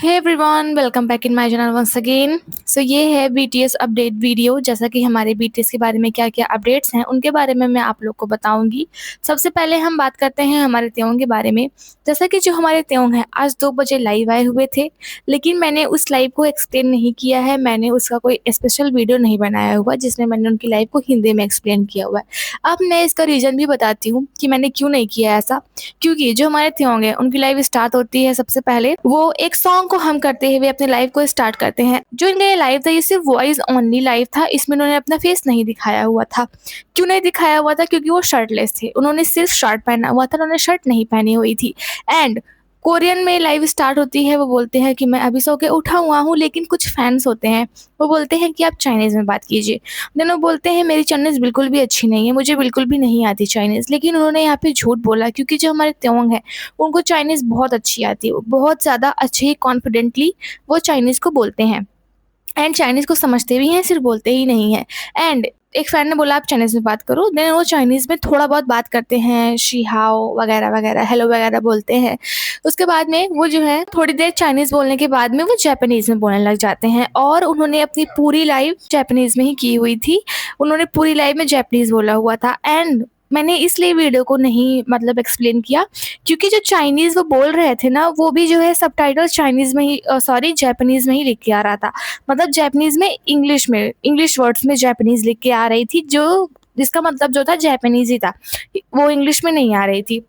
Hey everyone, welcome back in my channel once again. So ये है BTS update video. जैसा कि हमारे बीटीएस के बारे में क्या क्या अपडेट्स हैं उनके बारे में मैं आप लोग को बताऊंगी। सबसे पहले हम बात करते हैं हमारे त्योंग के बारे में। जैसा कि जो हमारे त्योंग हैं आज 2 बजे लाइव आए हुए थे, लेकिन मैंने उस लाइव को एक्सप्लेन नहीं किया है। मैंने उसका कोई स्पेशल वीडियो नहीं बनाया हुआ जिसमें मैंने उनकी लाइव को हिंदी में एक्सप्लेन किया हुआ है। अब मैं इसका रीज़न भी बताती हूँ कि मैंने क्यों नहीं किया ऐसा। क्योंकि जो हमारे त्योंग है उनकी लाइव स्टार्ट होती है, सबसे पहले वो एक सॉन्ग को हम करते हुए अपने लाइव को स्टार्ट करते हैं। जो इनका ये लाइव था ये सिर्फ वॉइस ओनली लाइव था, इसमें उन्होंने अपना फेस नहीं दिखाया हुआ था। क्यों नहीं दिखाया हुआ था? क्योंकि वो शर्टलेस थे। उन्होंने सिर्फ शर्ट पहना हुआ था, उन्होंने शर्ट नहीं पहनी हुई थी। एंड कोरियन में लाइव स्टार्ट होती है, वो बोलते हैं कि मैं अभी सो के उठा हुआ हूँ, लेकिन कुछ फैंस होते हैं वो बोलते हैं कि आप चाइनीज़ में बात कीजिए। देन वो बोलते हैं मेरी चाइनीज़ बिल्कुल भी अच्छी नहीं है, मुझे बिल्कुल भी नहीं आती चाइनीज़। लेकिन उन्होंने यहाँ पे झूठ बोला, क्योंकि जो हमारे त्योंग हैं उनको चाइनीज़ बहुत अच्छी आती है। वो बहुत ज़्यादा अच्छे ही कॉन्फिडेंटली वो चाइनीज़ को बोलते हैं एंड चाइनीज़ को समझते भी हैं, सिर्फ बोलते ही नहीं हैं। एंड एक फ्रेंड ने बोला आप चाइनीज़ में बात करो, देन वो चाइनीज़ में थोड़ा बहुत बात करते हैं, शी हाओ वगैरह वगैरह, हेलो वगैरह बोलते हैं। उसके बाद में वो जो है थोड़ी देर चाइनीज़ बोलने के बाद में वो जापानीज़ में बोलने लग जाते हैं, और उन्होंने अपनी पूरी लाइव जापानीज़ में ही की हुई थी। उन्होंने पूरी लाइव में जापानीज़ बोला हुआ था। एंड मैंने इसलिए वीडियो को नहीं एक्सप्लेन किया, क्योंकि जो चाइनीज़ वो बोल रहे थे ना, वो भी जो है सबटाइटल चाइनीज़ में ही जापानीज़ में ही लिख के आ रहा था। जापानीज़ में इंग्लिश वर्ड्स में जापानीज़ लिख के आ रही थी, जो जिसका मतलब जो था जापानीज़ ही था, वो इंग्लिश में नहीं आ रही थी।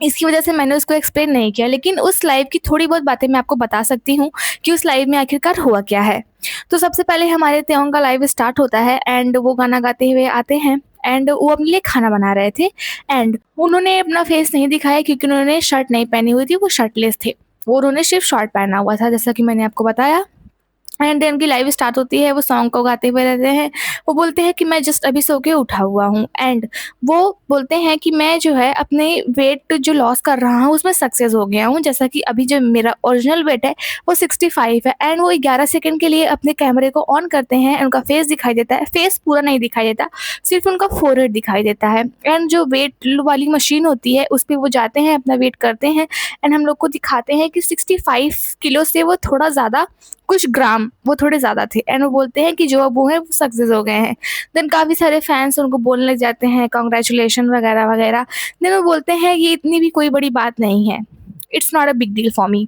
इसकी वजह से मैंने उसको एक्सप्लेन नहीं किया, लेकिन उस लाइव की थोड़ी बहुत बातें मैं आपको बता सकती हूँ कि उस लाइव में आखिरकार हुआ क्या है। तो सबसे पहले हमारे त्योंग का लाइव स्टार्ट होता है एंड वो गाना गाते हुए आते हैं एंड वो अपने लिए खाना बना रहे थे। एंड उन्होंने अपना फेस नहीं दिखाया, क्योंकि उन्होंने शर्ट नहीं पहनी हुई थी, वो शर्टलेस थे। वो उन्होंने सिर्फ शॉर्ट पहना हुआ था, जैसा कि मैंने आपको बताया। एंड देन उनकी लाइव स्टार्ट होती है, वो सॉन्ग को गाते हुए रहते हैं। वो बोलते हैं कि मैं जस्ट अभी सो के उठा हुआ हूँ। एंड वो बोलते हैं कि मैं जो है अपने वेट जो लॉस कर रहा हूँ उसमें सक्सेस हो गया हूँ। जैसा कि अभी जो मेरा ओरिजिनल वेट है वो 65 है। एंड वो 11 सेकंड के लिए अपने कैमरे को ऑन करते हैं, उनका फेस दिखाई देता है। फेस पूरा नहीं दिखाई देता, सिर्फ उनका फोरहेड दिखाई देता है। एंड जो वेट वाली मशीन होती है उस पर वो जाते हैं, अपना वेट करते हैं एंड हम लोग को दिखाते हैं कि 65 किलो से वो थोड़ा ज़्यादा, कुछ ग्राम वो थोड़े ज़्यादा थे। एंड वो बोलते हैं कि जो अब वो हैं वो सक्सेस हो गए हैं। देन काफ़ी सारे फैंस उनको बोलने लग जाते हैं कांग्रेचुलेशन वगैरह वगैरह। देन वो बोलते हैं ये इतनी भी कोई बड़ी बात नहीं है, it's not a big deal for me.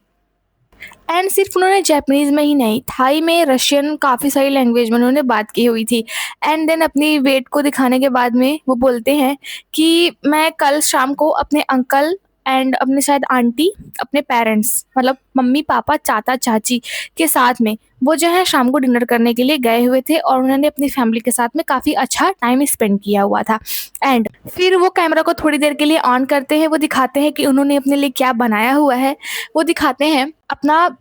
And सिर्फ उन्होंने जापानीज़ में ही नहीं, थाई में, रशियन, काफ़ी सारी लैंग्वेज में उन्होंने बात की हुई थी। एंड देन अपनी वेट को दिखाने के बाद में वो बोलते हैं कि मैं कल शाम को अपने अंकल एंड अपने शायद आंटी, अपने पेरेंट्स मम्मी पापा चाचा चाची के साथ में वो जो है शाम को डिनर करने के लिए गए हुए थे, और उन्होंने अपनी फैमिली के साथ में काफ़ी अच्छा टाइम स्पेंड किया हुआ था। एंड फिर वो कैमरा को थोड़ी देर के लिए ऑन करते हैं, वो दिखाते हैं कि उन्होंने अपने लिए क्या बनाया हुआ है। वो दिखाते हैं अपना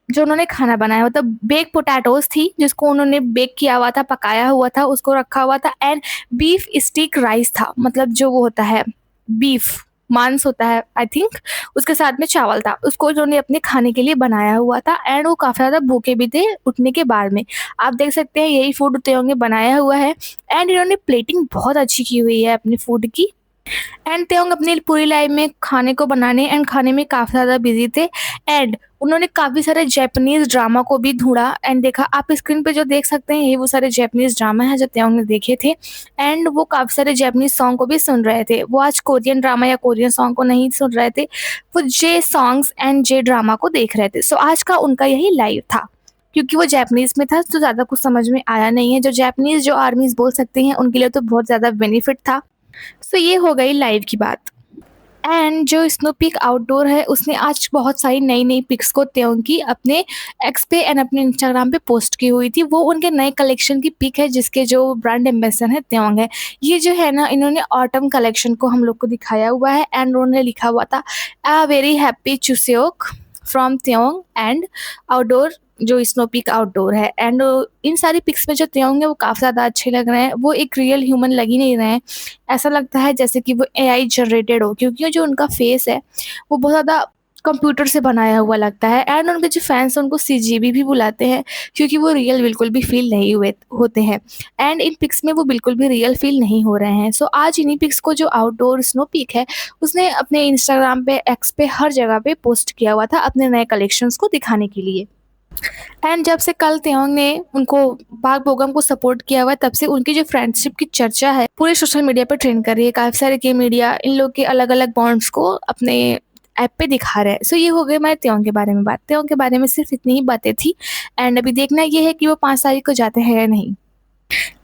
जो उन्होंने खाना बनाया हुआ था, बेक पोटैटोज़ थी जिसको उन्होंने बेक किया हुआ था, पकाया हुआ था, उसको रखा हुआ था। एंड बीफ स्टिक राइस था, जो वो होता है बीफ मांस होता है आई थिंक, उसके साथ में चावल था, उसको उन्होंने अपने खाने के लिए बनाया हुआ था। एंड वो काफ़ी ज़्यादा भूखे भी थे उठने के बाद में। आप देख सकते हैं यही फूड त्योंग ने बनाया हुआ है। एंड इन्होंने प्लेटिंग बहुत अच्छी की हुई है अपने फूड की। एंड त्योंग अपनी पूरी लाइफ में खाने को बनाने एंड खाने में काफ़ी ज़्यादा बिजी थे। एंड उन्होंने काफ़ी सारे जापानीज़ ड्रामा को भी ढूंढा एंड देखा। आप स्क्रीन पे जो देख सकते हैं यही वो सारे जापानीज़ ड्रामा हैं जो त्योंग ने देखे थे। एंड वो काफ़ी सारे जापानीज़ सॉन्ग को भी सुन रहे थे। वो आज कोरियन ड्रामा या कोरियन सॉन्ग को नहीं सुन रहे थे, वो जे सॉन्ग्स एंड जे ड्रामा को देख रहे थे। सो आज का उनका यही लाइव था। क्योंकि वो जापानीज़ में था तो ज़्यादा कुछ समझ में आया नहीं है। जो जापानीज़ जो आर्मीज़ बोल सकती हैं उनके लिए तो बहुत ज़्यादा बेनिफिट था। सो ये हो गई लाइव की बात। एंड जो स्नोपीक आउटडोर है उसने आज बहुत सारी नई नई पिक्स को त्योंग की अपने एक्स पे एंड अपने इंस्टाग्राम पे पोस्ट की हुई थी। वो उनके नए कलेक्शन की पिक है जिसके जो ब्रांड एम्बेसडर है त्योंग है। ये जो है ना, इन्होंने ऑटम कलेक्शन को हम लोग को दिखाया हुआ है एंड उन्होंने लिखा हुआ था a very happy Chuseok from त्योंग एंड आउटडोर, जो स्नोपीक आउटडोर है। एंड इन सारी पिक्स में जो त्योंग है वो काफ़ी ज़्यादा अच्छे लग रहे हैं। वो एक रियल ह्यूमन लग ही नहीं रहे हैं, ऐसा लगता है जैसे कि वो एआई जनरेटेड हो, क्योंकि जो उनका फेस है वो बहुत ज़्यादा कंप्यूटर से बनाया हुआ लगता है एंड उनके जो फैंस हैं उनको सीजीवी भी बुलाते हैं क्योंकि वो रियल बिल्कुल भी फील नहीं हुए होते हैं एंड इन पिक्स में वो बिल्कुल भी रियल फील नहीं हो रहे हैं। सो आज इन्हीं पिक्स को जो आउटडोर स्नो पिक है उसने अपने इंस्टाग्राम पे, एक्स पे, हर जगह पे पोस्ट किया हुआ था अपने नए कलेक्शंस को दिखाने के लिए। एंड जब से कल तेओंग ने उनको पाक बोगम को सपोर्ट किया हुआ है, तब से उनकी जो फ्रेंडशिप की चर्चा है पूरे सोशल मीडिया पर ट्रेंड कर रही है। काफ़ी सारे के मीडिया इन लोग के अलग अलग बॉन्ड्स को अपने ऐप पे दिखा रहा है। सो ये हो गई हमारे तेओंग के बारे में बात। तेओंग के बारे में सिर्फ इतनी ही बातें थी एंड अभी देखना ये है कि वो 5 तारीख को जाते हैं या नहीं।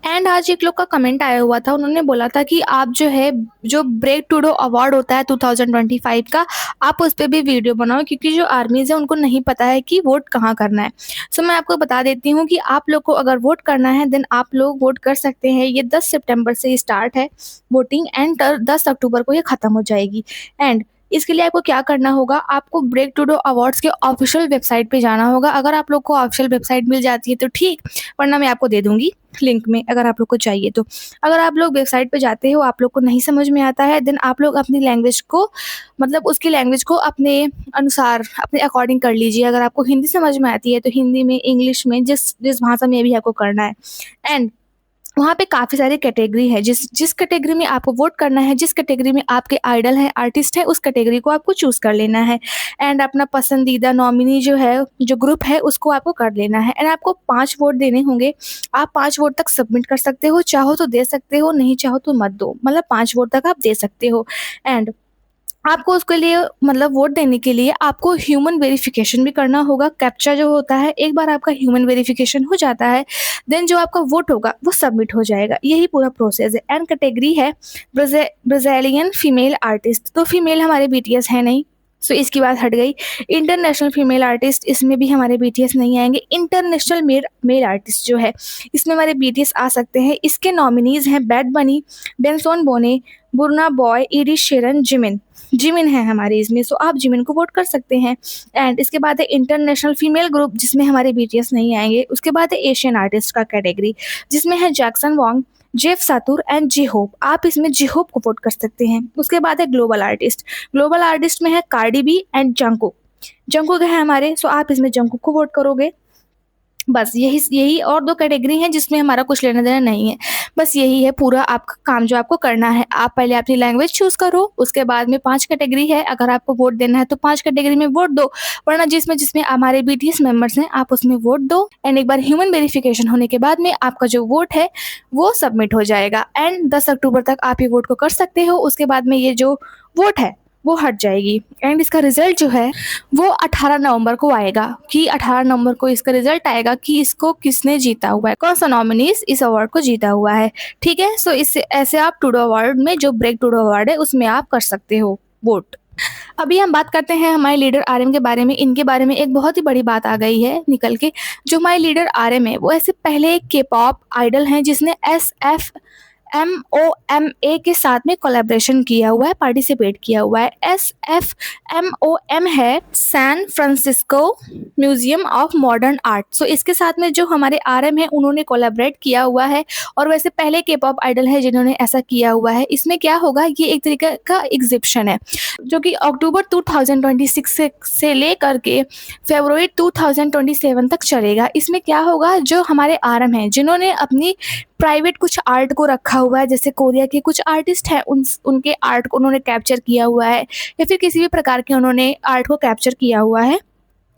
एंड आज एक लोग का कमेंट आया हुआ था, उन्होंने बोला था कि आप जो है जो ब्रेक टू डो अवार्ड होता है 2025 का, आप उस पर भी वीडियो बनाओ क्योंकि जो आर्मीज़ है उनको नहीं पता है कि वोट कहाँ करना है। सो मैं आपको बता देती हूँ कि आप लोग को अगर वोट करना है देन आप लोग वोट कर सकते हैं। ये 10 सितंबर से स्टार्ट है वोटिंग एंड 10 अक्टूबर को ये ख़त्म हो जाएगी। एंड इसके लिए आपको क्या करना होगा, आपको ब्रेक टू डो अवार्ड्स के ऑफिशियल वेबसाइट पे जाना होगा। अगर आप लोग को ऑफिशियल वेबसाइट मिल जाती है तो ठीक, वरना मैं आपको दे दूँगी लिंक में अगर आप लोग को चाहिए तो। अगर आप लोग वेबसाइट पे जाते हो, आप लोग को नहीं समझ में आता है, देन आप लोग अपनी लैंग्वेज को, मतलब उसकी लैंग्वेज को अपने अनुसार, अपने अकॉर्डिंग कर लीजिए। अगर आपको हिंदी समझ में आती है तो हिंदी में, इंग्लिश में, जिस जिस भाषा में भी आपको करना है। एंड वहाँ पे काफ़ी सारी कैटेगरी है, जिस जिस कैटेगरी में आपको वोट करना है, जिस कैटेगरी में आपके आइडल हैं, आर्टिस्ट हैं, उस कैटेगरी को आपको चूज़ कर लेना है। एंड अपना पसंदीदा नॉमिनी जो है, जो ग्रुप है, उसको आपको कर लेना है एंड आपको 5 वोट देने होंगे। आप 5 वोट तक सबमिट कर सकते हो, चाहो तो दे सकते हो, नहीं चाहो तो मत दो। मतलब 5 वोट तक आप दे सकते हो। एंड आपको उसके लिए, मतलब वोट देने के लिए आपको ह्यूमन वेरिफिकेशन भी करना होगा। कैप्चा जो होता है, एक बार आपका ह्यूमन वेरिफिकेशन हो जाता है देन जो आपका वोट होगा वो सबमिट हो जाएगा। यही पूरा प्रोसेस है। एंड कैटेगरी है ब्राज़ीलियन फीमेल आर्टिस्ट। तो फीमेल हमारे बीटीएस है नहीं, सो इसकी बात हट गई। इंटरनेशनल फीमेल आर्टिस्ट, इसमें भी हमारे बीटीएस नहीं आएंगे। इंटरनेशनल मेल आर्टिस्ट जो है, इसमें हमारे बीटीएस आ सकते हैं। इसके नॉमिनीज हैं bad Bunny, Benson Boone, Burna Boy, Ed Sheeran, Jimin. Jimin है हमारे इसमें, सो आप जिमिन को वोट कर सकते हैं। एंड इसके बाद है इंटरनेशनल फीमेल ग्रुप, जिसमें हमारे बीटीएस नहीं आएंगे। उसके बाद है एशियन आर्टिस्ट का कैटेगरी, जिसमें है Jackson Wang, Jeff Satur and J Hope. आप इसमें जी होप को वोट कर सकते हैं। उसके बाद है ग्लोबल आर्टिस्ट। ग्लोबल आर्टिस्ट में है Cardi B and Jungkook. Jungkook है हमारे, सो आप इसमें जंकुक को वोट करोगे। बस यही यही और 2 कैटेगरी हैं जिसमें हमारा कुछ लेना-देना नहीं है। बस यही है पूरा आपका काम जो आपको करना है। आप पहले अपनी लैंग्वेज चूज़ करो, उसके बाद में 5 कैटेगरी है, अगर आपको वोट देना है तो 5 कैटेगरी में वोट दो, वरना जिसमें हमारे बीटीएस मेंबर्स हैं आप उसमें वोट दो। एंड एक बार ह्यूमन वेरिफिकेशन होने के बाद में आपका जो वोट है वो सबमिट हो जाएगा एंड 10 अक्टूबर तक आप ये वोट को कर सकते हो। उसके बाद में ये जो वोट है वो हट जाएगी एंड इसका रिजल्ट जो है वो 18 नवंबर को आएगा, कि 18 नवंबर को इसका रिजल्ट आएगा कि इसको किसने जीता हुआ है, कौन सा नॉमिनीज इस अवार्ड को जीता हुआ है। ठीक है, सो इससे ऐसे आप टूडो अवार्ड में, जो ब्रेक टूडो अवार्ड है, उसमें आप कर सकते हो वोट। अभी हम बात करते हैं हमारे लीडर आरएम के बारे में। इनके बारे में एक बहुत ही बड़ी बात आ गई है निकल के। जो हमारे लीडर आरएम है वो ऐसे पहले एक के पॉप आइडल हैं जिसने SFMOMA के साथ में कोलैबोरेशन किया हुआ है, पार्टिसिपेट किया हुआ है। SFMOM है San Francisco museum of modern art. So इसके साथ में जो हमारे आरएम है उन्होंने कोलैबोरेट किया हुआ है और वैसे पहले के पॉप आइडल है जिन्होंने ऐसा किया हुआ है। इसमें क्या होगा, ये एक तरीके का एग्जिबिशन है जो कि अक्टूबर 2026 से लेकर के फरवरी 2027 तक चलेगा। इसमें क्या होगा, जो हमारे आरएम हैं जिन्होंने अपनी प्राइवेट कुछ आर्ट को रखा हुआ है, जैसे कोरिया के कुछ आर्टिस्ट हैं उनके आर्ट को उन्होंने कैप्चर किया हुआ है, या फिर किसी भी प्रकार के उन्होंने आर्ट को कैप्चर किया हुआ है,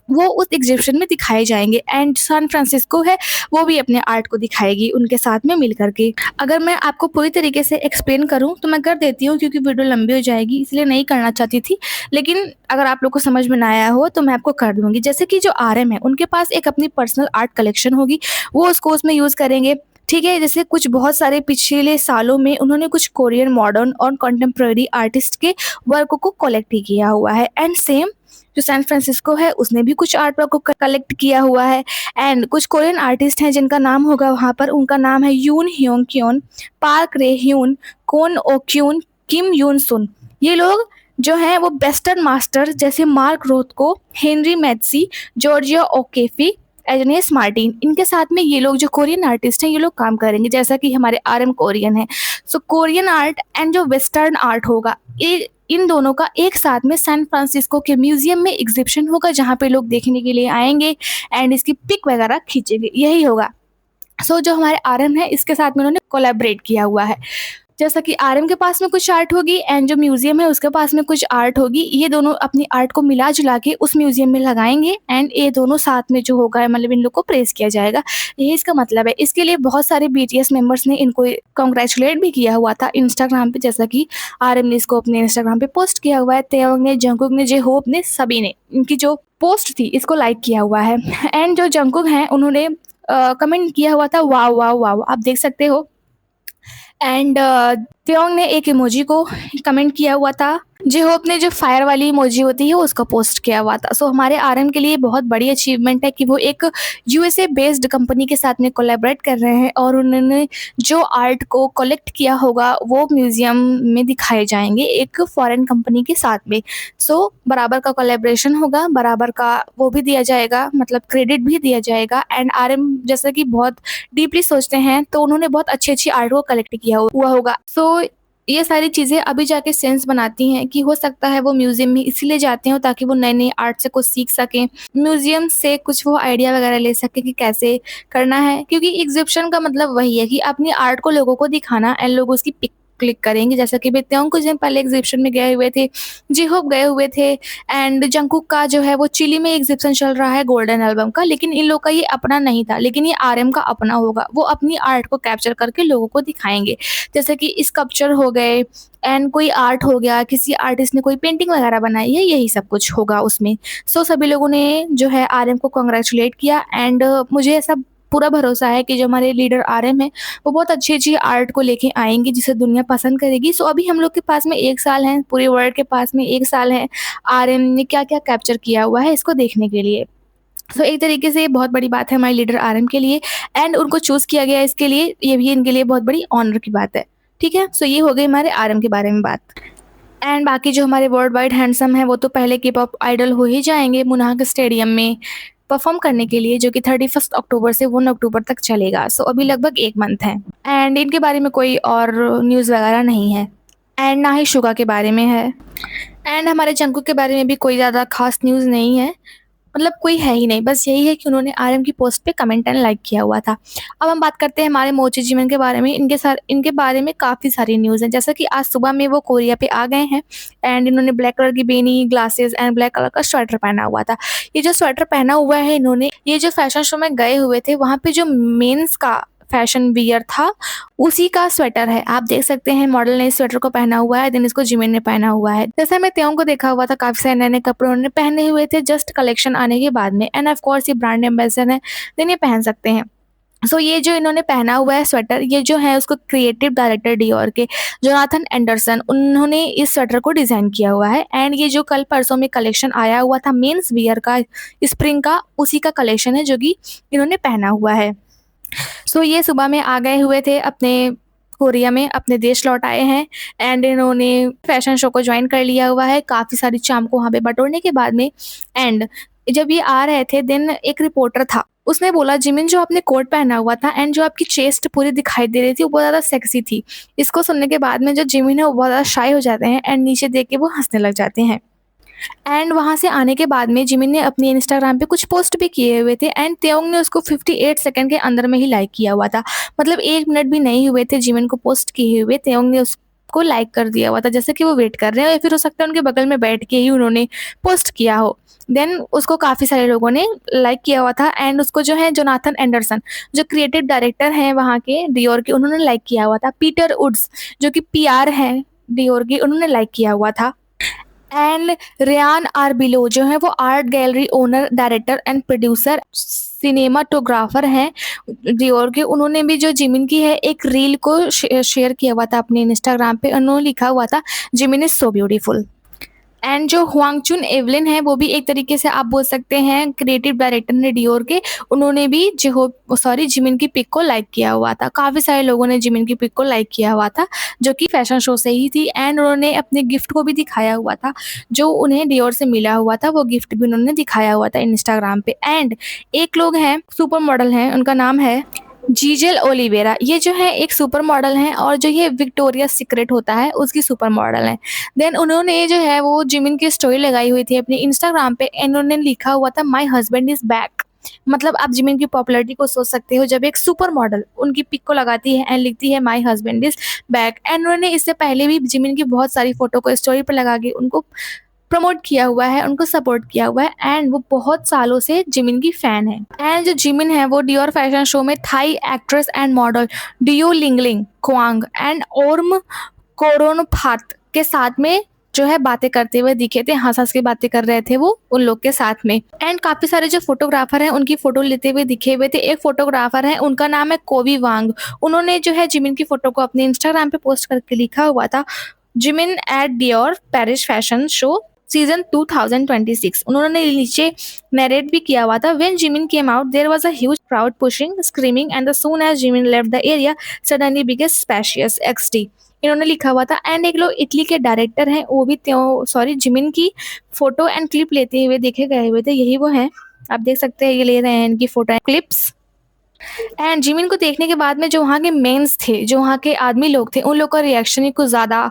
वो उस एग्जिबिशन में दिखाए जाएंगे। एंड सैन फ्रांसिस्को है, वो भी अपने आर्ट को दिखाएगी उनके साथ में मिल करके। अगर मैं आपको पूरी तरीके से एक्सप्लेन करूं तो मैं कर देती हूं, क्योंकि वीडियो लंबी हो जाएगी इसलिए नहीं करना चाहती थी, लेकिन अगर आप लोग को समझ में ना आया हो तो मैं आपको कर दूंगी। जैसे कि जो आरएम है उनके पास एक अपनी पर्सनल आर्ट कलेक्शन होगी, वो उसको उसमें यूज़ करेंगे। ठीक है, जैसे कुछ बहुत सारे पिछले सालों में उन्होंने कुछ कोरियन मॉडर्न और कंटेम्प्रेरी आर्टिस्ट के वर्क को कलेक्ट किया हुआ है। एंड सेम जो सैन फ्रांसिस्को है उसने भी कुछ आर्ट वर्क को कलेक्ट किया हुआ है। एंड कुछ कोरियन आर्टिस्ट हैं जिनका नाम होगा वहाँ पर, उनका नाम है यून ह्योंग क्योन, पार्क रे ह्यून, कोन ओ क्यून, किम यून सुन। ये लोग जो हैं वो वेस्टर्न मास्टर जैसे मार्क रोथको, हेनरी मैथसी, जॉर्जिया ओकेफी, एजनेस मार्टिन, इनके साथ में ये लोग जो कोरियन आर्टिस्ट हैं ये लोग काम करेंगे। जैसा कि हमारे आरएम कोरियन है, सो कोरियन आर्ट एंड जो वेस्टर्न आर्ट होगा, ये इन दोनों का एक साथ में सैन फ्रांसिस्को के म्यूज़ियम में एग्ज़िबिशन होगा, जहाँ पे लोग देखने के लिए आएँगे एंड इसकी पिक वगैरह खींचेंगे, यही होगा। जो हमारे आरएम है इसके साथ में उन्होंने कोलैबोरेट किया हुआ है। जैसा कि आरएम के पास में कुछ आर्ट होगी एंड जो म्यूज़ियम है उसके पास में कुछ आर्ट होगी, ये दोनों अपनी आर्ट को मिला-जुला के उस म्यूज़ियम में लगाएँगे एंड ये दोनों साथ में जो होगा मतलब इन लोग को प्रेज़ किया जाएगा। यही इसका मतलब है। इसके लिए बहुत सारे बीटीएस मेंबर्स ने इनको कांग्रेचुलेट भी किया हुआ था इंस्टाग्राम पे, जैसा कि आरएम ने इसको अपने इंस्टाग्राम पे पोस्ट किया हुआ है, ताeyong ने, जंगकुक ने, जे-होप ने, सभी ने इनकी जो पोस्ट थी इसको लाइक किया हुआ है। एंड जो जंगकुक हैं उन्होंने कमेंट किया हुआ था वाओ, वाओ, वाओ! आप देख सकते हो। एंड त्योंग ने एक इमोजी को कमेंट किया हुआ था। जे-होप ने जो फायर वाली इमोजी होती है उसको पोस्ट किया हुआ था। हमारे आरएम के लिए बहुत बड़ी अचीवमेंट है कि वो एक यूएसए बेस्ड कंपनी के साथ में कोलैबोरेट कर रहे हैं और उन्होंने जो आर्ट को कलेक्ट किया होगा वो म्यूज़ियम में दिखाए जाएँगे एक फॉरेन कंपनी के साथ में। बराबर का कोलैबोरेशन होगा, बराबर का वो भी दिया जाएगा, मतलब क्रेडिट भी दिया जाएगा। एंड आरएम जैसा कि बहुत डीपली सोचते हैं तो उन्होंने बहुत अच्छी-अच्छी आर्ट को कलेक्ट किया हुआ होगा। ये सारी चीज़ें अभी जाके सेंस बनाती हैं कि हो सकता है वो म्यूज़ियम में इसीलिए जाते हों ताकि वो नए-नए आर्ट से कुछ सीख सकें, म्यूज़ियम से कुछ वो आइडिया वगैरह ले सकें कि कैसे करना है। क्योंकि एग्ज़िबिशन का मतलब वही है कि अपनी आर्ट को लोगों को दिखाना एंड लोग उसकी पिक क्लिक करेंगे। जैसा कि त्योंग कुछ दिन पहले एग्ज़िबिशन में गए हुए थे, जे-होप गए हुए थे एंड जंगकुक का जो है वो चिली में एग्ज़िबिशन चल रहा है गोल्डन एल्बम का, लेकिन इन लोग का ये अपना नहीं था, लेकिन ये आरएम का अपना होगा। वो अपनी आर्ट को कैप्चर करके लोगों को दिखाएँगे। जैसे कि स्कल्पचर हो गए एंड कोई आर्ट हो गया, किसी आर्टिस्ट ने कोई पेंटिंग वगैरह बनाई है, यही सब कुछ होगा उसमें। सभी लोगों ने जो है आरएम को कांग्रेचुलेट किया एंड मुझे ऐसा पूरा भरोसा है कि जो हमारे लीडर आरएम हैं, वो बहुत अच्छी-अच्छी आर्ट को लेके आएँगे जिसे दुनिया पसंद करेगी। अभी हम लोग के पास में 1 साल है, पूरे वर्ल्ड के पास में 1 साल है, आरएम ने क्या-क्या कैप्चर किया हुआ है इसको देखने के लिए। एक तरीके से ये बहुत बड़ी बात है हमारे लीडर आरएम के लिए एंड उनको चूज़ किया गया इसके लिए, ये भी इनके लिए बहुत बड़ी ऑनर की बात है। ठीक है? ये हो गई हमारे आरएम के बारे में बात। एंड बाकी जो हमारे वर्ल्ड वाइड हैंडसम हैं वो तो पहले के-पॉप आइडल हो ही जाएँगे मुनाक स्टेडियम में परफ़ॉर्म करने के लिए, जो कि 31 अक्टूबर से 1 अक्टूबर तक चलेगा। अभी लगभग 1 मंथ है एंड इनके बारे में कोई और न्यूज़ वगैरह नहीं है एंड ना ही शुगा के बारे में है एंड हमारे जंगकुक के बारे में भी कोई ज़्यादा ख़ास न्यूज़ नहीं है। मतलब कोई है ही नहीं, बस यही है कि उन्होंने आरएम की पोस्ट पे कमेंट एंड लाइक किया हुआ था। अब हम बात करते हैं हमारे मोची जिमिन के बारे में। इनके बारे में काफ़ी सारी न्यूज़ हैं, जैसा कि आज सुबह में वो कोरिया पे आ गए हैं एंड इन्होंने ब्लैक कलर की beanie, glasses and black colour का स्वेटर पहना हुआ था। ये जो स्वेटर पहना हुआ है इन्होंने, ये जो फैशन शो में गए हुए थे वहाँ पे जो मेंस का फैशन वियर था, उसी का स्वेटर है। आप देख सकते हैं मॉडल ने इस स्वेटर को पहना हुआ है, देन इसको जिमिन ने पहना हुआ है। जैसे मैं त्योंग को देखा हुआ था, काफ़ी सारे नए-नए कपड़े उन्होंने पहने हुए थे जस्ट कलेक्शन आने के बाद में एंड ऑफ कोर्स ये ब्रांड एम्बेसडर है, देन ये पहन सकते हैं। ये जो इन्होंने पहना हुआ है स्वेटर, ये जो है उसको क्रिएटिव डायरेक्टर डियोर के जोनाथन एंडरसन, उन्होंने इस स्वेटर को डिज़ाइन किया हुआ है एंड ये जो कल परसों में कलेक्शन आया हुआ था मेंस वियर का स्प्रिंग का, उसी का कलेक्शन है जो कि इन्होंने पहना हुआ है। ये सुबह में आ गए हुए थे अपने कोरिया में, अपने देश लौट आए हैं एंड इन्होंने फैशन शो को ज्वाइन कर लिया हुआ है काफ़ी सारी चाम को वहाँ पे बटोरने के बाद में। एंड जब ये आ रहे थे देन एक रिपोर्टर था, उसने बोला जिमिन जो आपने कोट पहना हुआ था एंड जो आपकी चेस्ट पूरी दिखाई दे रही थी वो बहुत ज़्यादा सेक्सी थी। इसको सुनने के बाद में जो जिमिन है वो बहुत ज़्यादा शाय हो जाते हैं एंड नीचे देख के वो हँसने लग जाते हैं। एंड वहाँ से आने के बाद में जिमिन ने अपने इंस्टाग्राम पे कुछ पोस्ट भी किए हुए थे एंड त्योंग ने उसको 58 सेकंड के अंदर में ही लाइक किया हुआ था। मतलब 1 मिनट भी नहीं हुए थे जिमिन को पोस्ट किए हुए, त्योंग ने उसको लाइक कर दिया हुआ था, जैसे कि वो वेट कर रहे हैं या फिर हो सकता है उनके बगल में बैठ के ही उन्होंने पोस्ट किया हो। देन उसको काफ़ी सारे लोगों ने लाइक किया हुआ था एंड उसको जो है जोनाथन एंडरसन, जो क्रिएटिव डायरेक्टर हैं वहाँ के डियोर के, उन्होंने लाइक किया हुआ था। पीटर वुड्स जो कि पीआर हैं डियोर के, उन्होंने लाइक किया हुआ था। एंड रेयान आर्बिलो जो है वो art gallery owner, director and producer, cinematographer हैं डियोर के, उन्होंने भी जो जिमिन की है एक रील को शेयर किया हुआ था अपने इंस्टाग्राम पे। उन्होंने लिखा हुआ था Jimin is so beautiful. And जो हुआंगचुन एवलिन है वो भी एक तरीके से आप बोल सकते हैं क्रिएटिव डायरेक्टर ने डियोर के, उन्होंने भी जिमिन की पिक को लाइक किया हुआ था। काफ़ी सारे लोगों ने जिमिन की पिक को लाइक किया हुआ था जो कि फैशन शो से ही थी एंड उन्होंने अपने गिफ्ट को भी दिखाया हुआ था जो उन्हें डियोर से मिला हुआ था, वो गिफ्ट भी उन्होंने दिखाया हुआ था इंस्टाग्राम पे। एंड एक लोग हैं सुपर मॉडल हैं, उनका नाम है जीजेल ओलिवेरा ये जो है एक सुपर मॉडल हैं और जो ये विक्टोरिया सीक्रेट होता है उसकी सुपर मॉडल हैं। देन उन्होंने जो है वो जिमिन की स्टोरी लगाई हुई थी अपने इंस्टाग्राम पे एंड उन्होंने लिखा हुआ था माय हस्बैंड इज बैक। मतलब आप जिमिन की पॉपुलैरिटी को सोच सकते हो जब एक सुपर मॉडल उनकी पिक को लगाती है एंड लिखती है my husband is back. And उन्होंने इससे पहले भी जिमिन की बहुत सारी फोटो को स्टोरी पर लगा के उनको प्रमोट किया हुआ है, उनको सपोर्ट किया हुआ है एंड वो बहुत सालों से जिमिन की फैन है। एंड जो जिमिन है वो डियोर फैशन शो में थाई एक्ट्रेस एंड मॉडल डियो Lingling Kwong and Orm Kornnaphat के साथ में जो है बातें करते हुए दिखे थे, हंस हंस के बातें कर रहे थे वो उन लोग के साथ में। एंड काफी सारे जो फोटोग्राफर हैं उनकी फोटो लेते हुए दिखे हुए थे। एक फोटोग्राफर है उनका नाम है कोबी वांग, उन्होंने जो है जिमिन की फोटो को अपने इंस्टाग्राम पे पोस्ट करके लिखा हुआ था Jimin at Dior Paris fashion show season 2026। उन्होंने नीचे नरेट भी किया हुआ था when Jimin came out there was a huge crowd pushing screaming and the soon as Jimin left the area suddenly began spacious एक्सटी। इन्होंने लिखा हुआ था एंड एक लोग इटली के डायरेक्टर हैं वो भी सॉरी जिमिन की फोटो एंड क्लिप लेते हुए देखे गए हुए थे, यही वो हैं। आप देख सकते हैं ये ले रहे हैं इनकी फोटो क्लिप्स। एंड जिमिन को देखने के बाद में जो वहाँ के मेंस थे, जो वहाँ के आदमी लोग थे, उन लोग का रिएक्शन ही कुछ ज़्यादा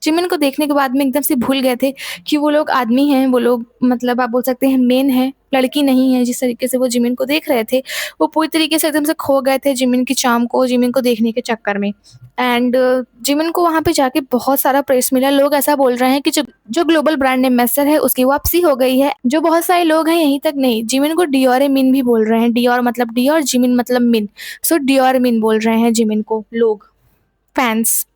जिमिन को देखने के बाद में एकदम से भूल गए थे कि वो लोग आदमी हैं, वो लोग मतलब आप बोल सकते हैं मेन है, लड़की नहीं है। जिस तरीके से वो जिमिन को देख रहे थे वो पूरी तरीके से एकदम से खो गए थे जिमिन की चार्म को, जिमिन को देखने के चक्कर में। एंड जिमिन को वहाँ पे जाके बहुत सारा प्रेस मिला। लोग ऐसा बोल रहे हैं कि जो जो ग्लोबल ब्रांड एम्बेसडर है उसकी वापसी हो गई है। जो बहुत सारे लोग हैं यहीं तक नहीं, जिमिन को डियोर मिन भी बोल रहे हैं। डियोर मतलब डियोर, जिमिन मतलब मिन, सो डियोर मिन बोल रहे हैं जिमिन को लोग, फैंस।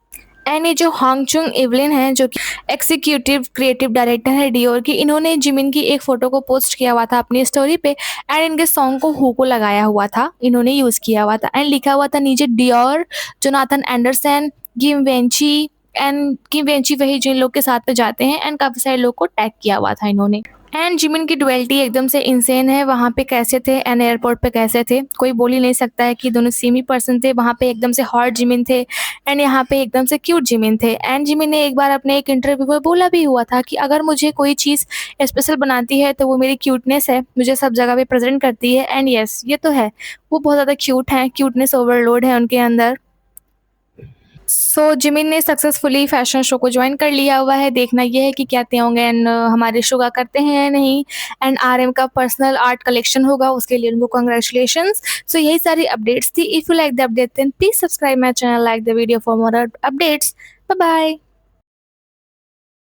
एंड ये जो हांगचुंग इवलिन है जो कि एग्जीक्यूटिव क्रिएटिव डायरेक्टर है डियोर की, इन्होंने जिमिन की एक फोटो को पोस्ट किया हुआ था अपनी स्टोरी पे एंड इनके सॉन्ग को हु को लगाया हुआ था, इन्होंने यूज़ किया हुआ था एंड लिखा हुआ था नीचे Dior Jonathan Anderson Givenchy. And Givenchy वही जिन लोग के साथ पे जाते हैं एंड काफ़ी सारे लोग को टैग किया हुआ था इन्होंने। एंड जिमिन की डुअलिटी एकदम से इंसेन है, वहाँ पे कैसे थे एंड एयरपोर्ट पे कैसे थे कोई बोल ही नहीं सकता है कि दोनों सेम ही पर्सन थे। वहाँ पे एकदम से हॉट जिमिन थे एंड यहाँ पे एकदम से क्यूट जिमिन थे। एंड जिमिन ने एक बार अपने एक इंटरव्यू में बोला भी हुआ था कि अगर मुझे कोई चीज़ स्पेशल बनाती है तो वो मेरी क्यूटनेस है, मुझे सब जगह पे प्रेजेंट करती है। एंड यस ये तो है, वो बहुत ज़्यादा क्यूट हैं, क्यूटनेस ओवरलोड है उनके अंदर। सो जिमिन ने सक्सेसफुली फैशन शो को ज्वाइन कर लिया हुआ है। देखना ये है कि क्या होंगे एंड हमारे शुगा करते हैं या नहीं। एंड आरएम का पर्सनल आर्ट कलेक्शन होगा, उसके लिए उनको कंग्रेचुलेशंस। सो यही सारी अपडेट्स थी। If you like the update then please subscribe my channel, like the video for more updates. Bye bye.